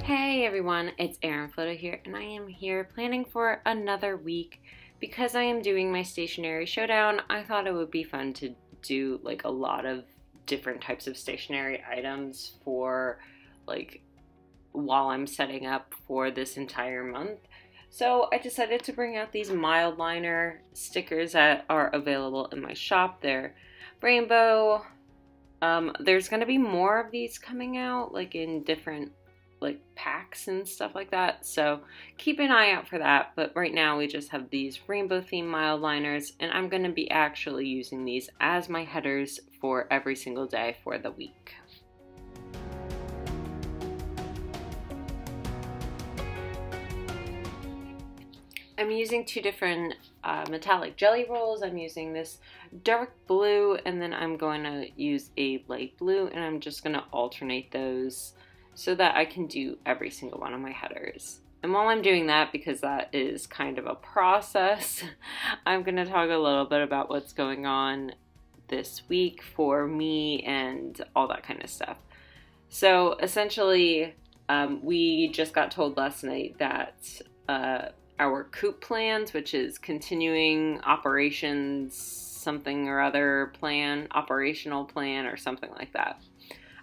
Hey everyone, it's Erin Floto here, and I am here planning for another week. Because I am doing my stationery showdown, I thought it would be fun to do like a lot of different types of stationery items for like while I'm setting up for this entire month. So I decided to bring out these mild liner stickers that are available in my shop. They're rainbow. There's going to be more of these coming out like in different like packs and stuff like that, so keep an eye out for that. But right now we just have these rainbow theme mild liners, and I'm going to be actually using these as my headers for every single day for the week. I'm using two different metallic jelly rolls. I'm using this dark blue, and then I'm going to use a light blue, and I'm just going to alternate those so that I can do every single one of my headers. And while I'm doing that, because that is kind of a process, I'm going to talk a little bit about what's going on this week for me and all that kind of stuff. So essentially, we just got told last night that our COOP plans, which is continuing operations something or other plan, operational plan or something like that.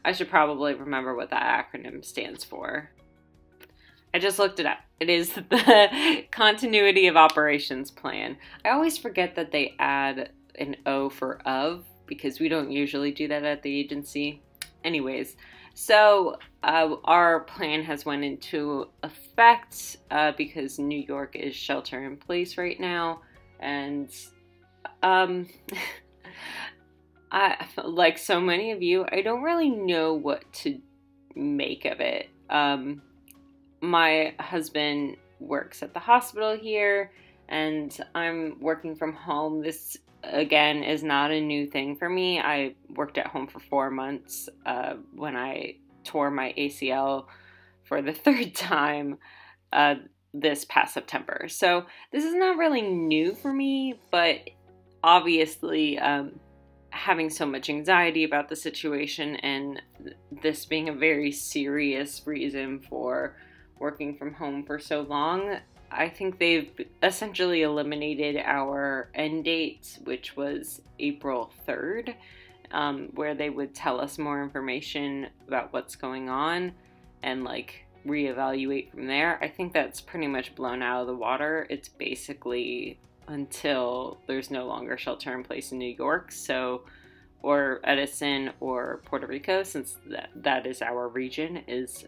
I should probably remember what that acronym stands for. I just looked it up. It is the Continuity of Operations Plan. I always forget that they add an O for of, because we don't usually do that at the agency. Anyways, so our plan has went into effect because New York is shelter in place right now, and like so many of you, I don't really know what to make of it. My husband works at the hospital here, and I'm working from home. This, again, is not a new thing for me. I worked at home for 4 months when I tore my ACL for the third time this past September. So this is not really new for me, but obviously having so much anxiety about the situation and this being a very serious reason for working from home for so long, I think they've essentially eliminated our end date, which was April 3rd, where they would tell us more information about what's going on and like reevaluate from there. I think that's pretty much blown out of the water. It's basically until there's no longer shelter in place in New York, so, or Edison or Puerto Rico, since that is our region, is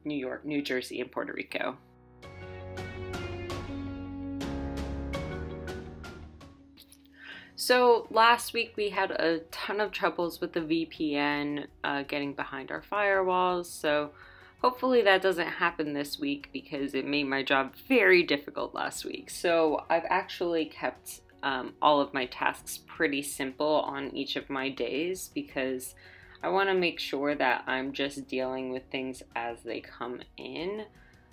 New York, New Jersey, and Puerto Rico. So last week we had a ton of troubles with the VPN getting behind our firewalls, so hopefully that doesn't happen this week because it made my job very difficult last week. So I've actually kept all of my tasks pretty simple on each of my days because I want to make sure that I'm just dealing with things as they come in.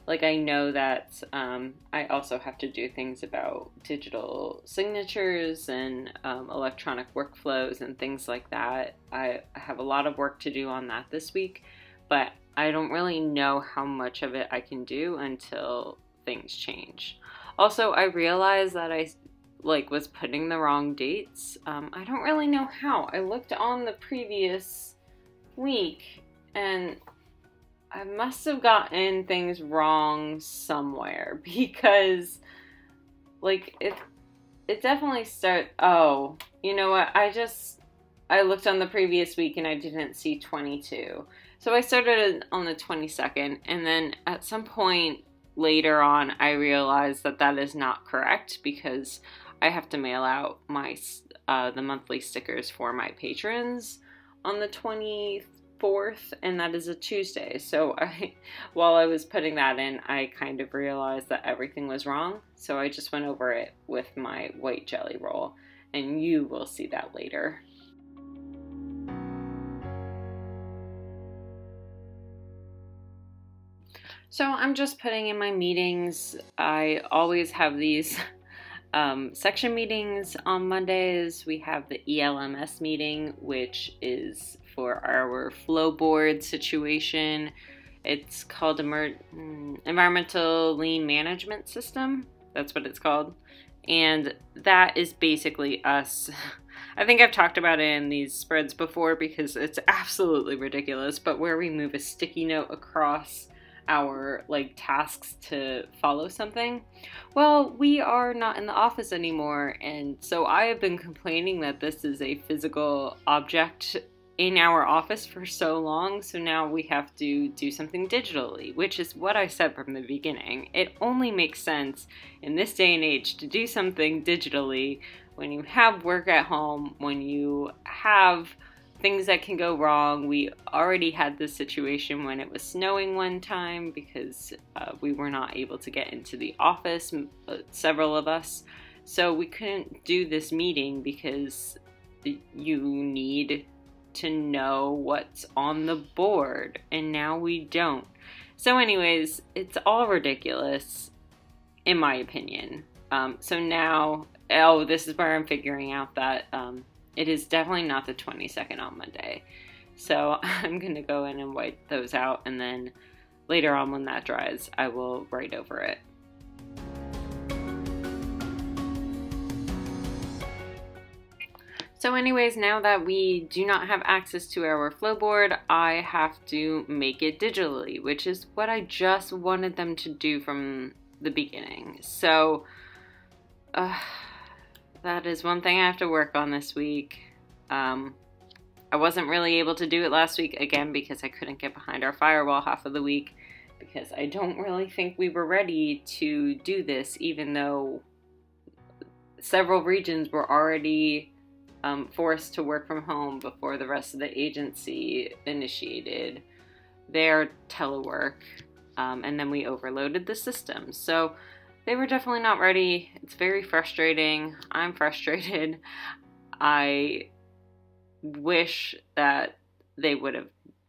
Like, I know that I also have to do things about digital signatures and electronic workflows and things like that. I have a lot of work to do on that this week, but I don't really know how much of it I can do until things change. Also, I realized that I was putting the wrong dates. I don't really know how. I looked on the previous week and I must have gotten things wrong somewhere because it definitely oh, you know what? I looked on the previous week and I didn't see 22. So I started on the 22nd, and then at some point later on I realized that that is not correct because I have to mail out my the monthly stickers for my patrons on the 24th, and that is a Tuesday. So while I was putting that in, I kind of realized that everything was wrong. So I just went over it with my white jelly roll, and you will see that later. So I'm just putting in my meetings. I always have these section meetings on Mondays. We have the ELMS meeting, which is for our flow board situation. It's called Environmental Lean Management System. That's what it's called. And that is basically us. I think I've talked about it in these spreads before because it's absolutely ridiculous, but where we move a sticky note across our tasks to follow something. Well, we are not in the office anymore, and so I have been complaining that this is a physical object in our office for so long, so now we have to do something digitally, which is what I said from the beginning. It only makes sense in this day and age to do something digitally when you have work at home, when you have things that can go wrong. We already had this situation when it was snowing one time because we were not able to get into the office, several of us, so we couldn't do this meeting because you need to know what's on the board, and now we don't. So anyways, it's all ridiculous in my opinion. So now, this is where I'm figuring out that it is definitely not the 22nd on Monday. So I'm gonna go in and wipe those out, and then later on when that dries, I will write over it. So anyways, now that we do not have access to our flow board, I have to make it digitally, which is what I just wanted them to do from the beginning. So that is one thing I have to work on this week. I wasn't really able to do it last week, again, because I couldn't get behind our firewall half of the week, because I don't really think we were ready to do this, even though several regions were already forced to work from home before the rest of the agency initiated their telework, and then we overloaded the system. So they were definitely not ready. It's very frustrating. I'm frustrated. I wish that they would have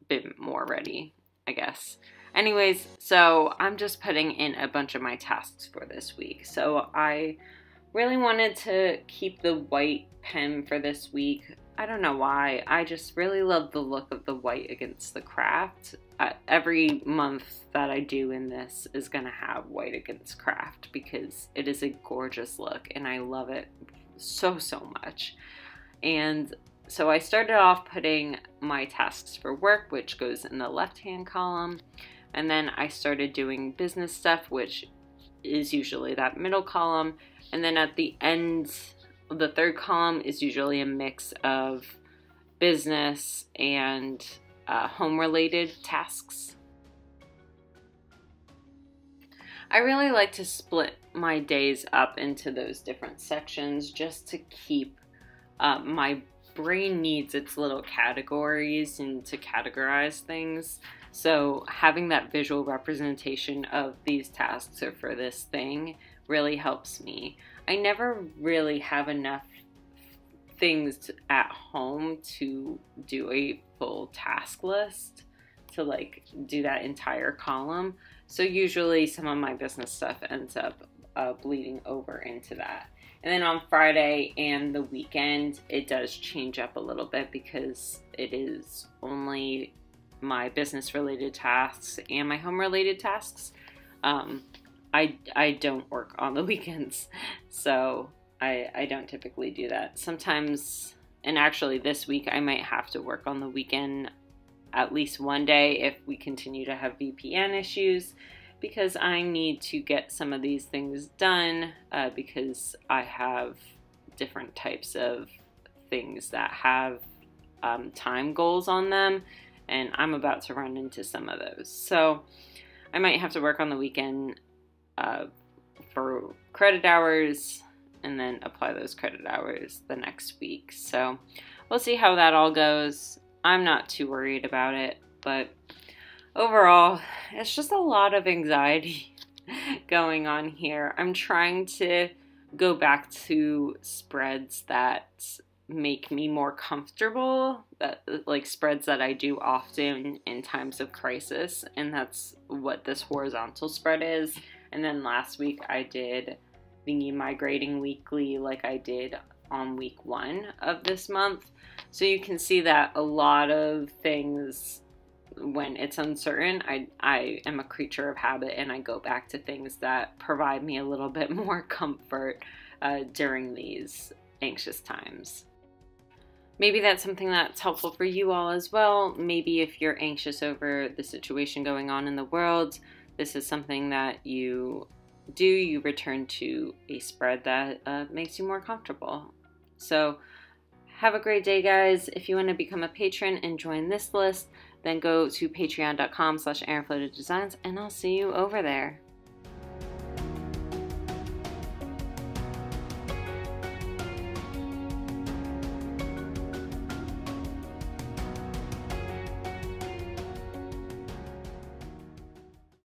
been more ready, I guess. Anyways, so I'm just putting in a bunch of my tasks for this week. So I really wanted to keep the white pen for this week. I don't know why. I just really love the look of the white against the craft. Every month that I do in this is gonna have white against craft because it is a gorgeous look and I love it so much. And so I started off putting my tasks for work, which goes in the left-hand column, and then I started doing business stuff, which is usually that middle column, and then at the end, the third column is usually a mix of business and home-related tasks. I really like to split my days up into those different sections just to keep my brain needs its little categories and to categorize things. So having that visual representation of these tasks or for this thing really helps me. I never really have enough things at home to do a full task list to do that entire column. So usually some of my business stuff ends up bleeding over into that. And then on Friday and the weekend, it does change up a little bit because it is only my business related tasks and my home related tasks. I don't work on the weekends, so I don't typically do that. Sometimes, and actually this week, I might have to work on the weekend at least one day if we continue to have VPN issues, because I need to get some of these things done because I have different types of things that have time goals on them, and I'm about to run into some of those. So I might have to work on the weekend for credit hours and then apply those credit hours the next week. So we'll see how that all goes. I'm not too worried about it, but overall, it's just a lot of anxiety going on here. I'm trying to go back to spreads that make me more comfortable, that spreads that I do often in times of crisis, and that's what this horizontal spread is. And then last week I did be migrating weekly like I did on week 1 of this month. So you can see that a lot of things, when it's uncertain, I am a creature of habit, and I go back to things that provide me a little bit more comfort during these anxious times. Maybe that's something that's helpful for you all as well. Maybe if you're anxious over the situation going on in the world, this is something that you do. You return to a spread that makes you more comfortable. So have a great day, guys. If you want to become a patron and join this list, then go to patreon.com/ironfloated designs, and I'll see you over there.